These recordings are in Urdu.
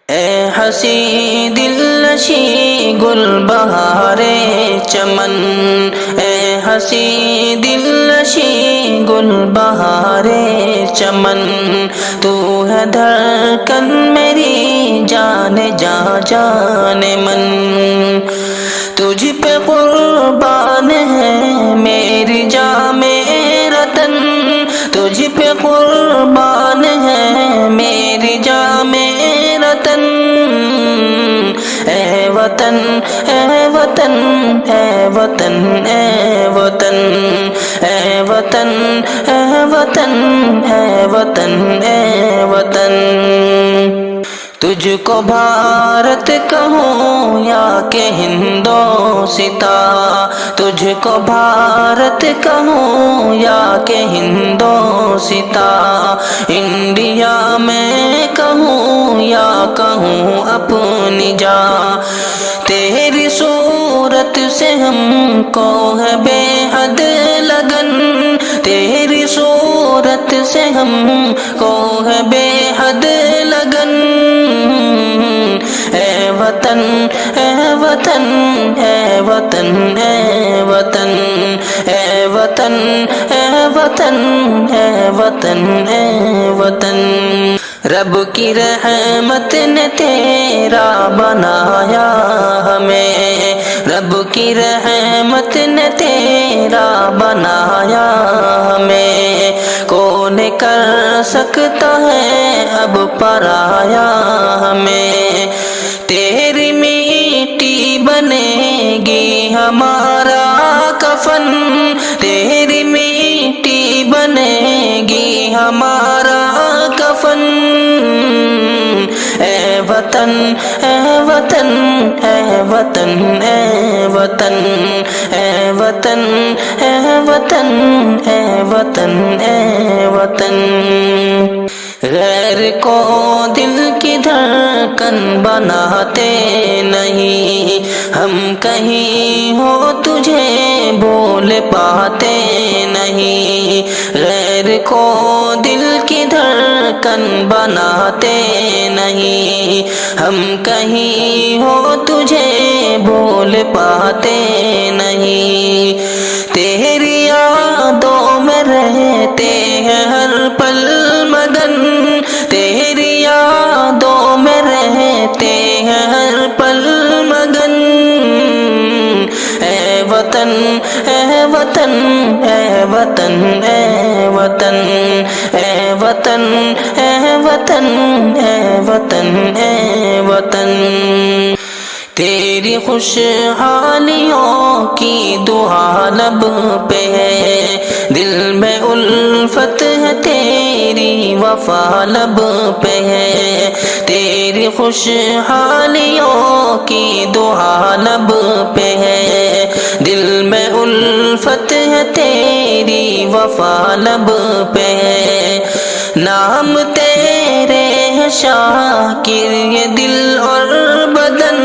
اے ہنسی دل نشیں گل بہار چمن، اے ہنسی دل نشیں گل بہار چمن، تو ہے دھڑکن میری جان جان من، تجھ پہ قربان ہے میری جاں میرا تن، تجھ پہ قربان ہے میری جاں میرا تن، اے وطن اے وطن اے وطن اے وطن اے وطن اے وطن اے وطن اے وطن، تجھ کو بھارت کہوں یا کہ ہندوستا، تجھ کو بھارت کہوں یا کہ ہندوستا، انڈیا میں کہوں یا کہوں اپنی جاں، تیری صورت سے ہم کو ہے بے حد لگن، تیری صورت سے ہم کو ہے بے حد لگن، اے وطن اے وطن اے وطن اے وطن اے وطن اے وطن اے وطن اے وطن، رب کی رحمت نے تیرا بنایا ہمیں، رب کی رحمت نے تیرا بنایا ہمیں، کون کر سکتا ہے اب پرایا ہمیں، تیری مٹی بنے گی ہمارا کفن، تیری مٹی بنے گی ہمارا کفن، اے وطن اے وطن اے وطن اے وطن اے وطن اے وطن اے وطن اے وطن، غیر کو دل کی دھڑکن بناتے نہیں، ہم کہیں ہو تجھے بھول پاتے نہیں، غیر کو دل کی دھڑکن بناتے نہیں، ہم کہیں ہو تجھے بھول پاتے نہیں، تیری یادوں میں رہتے ہیں ہر پل مگن، تیری یادوں میں رہتے ہیں ہر پل مگن، اے وطن اے وطن اے وطن اے وطن اے وطن اے وطن اے وطن اے وطن، تیری خوشحالیوں کی دعا لب پہ ہے، دل میں الفت ہے تیری وفا لب پہ ہے، تیری خوشحالیوں کی دعا لب پہ ہے، دل میں الفت ہے تیری وفا لب پہ ہے، نام تیرے ہے شاکر یہ دل اور بدن،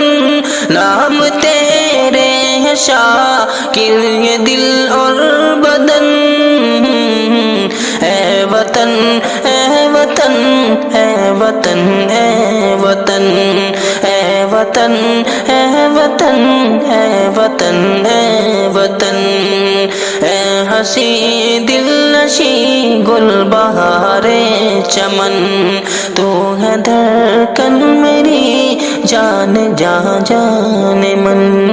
نام تیرے ہے شاکر یہ دل اور بدن، اے وطن اے وطن اے وطن اے وطن اے وطن اے وطن اے وطن اے وطن، اے ہنسی دل نشیں گل بہار چمن، تو ہے دھڑکن میری جان جان من۔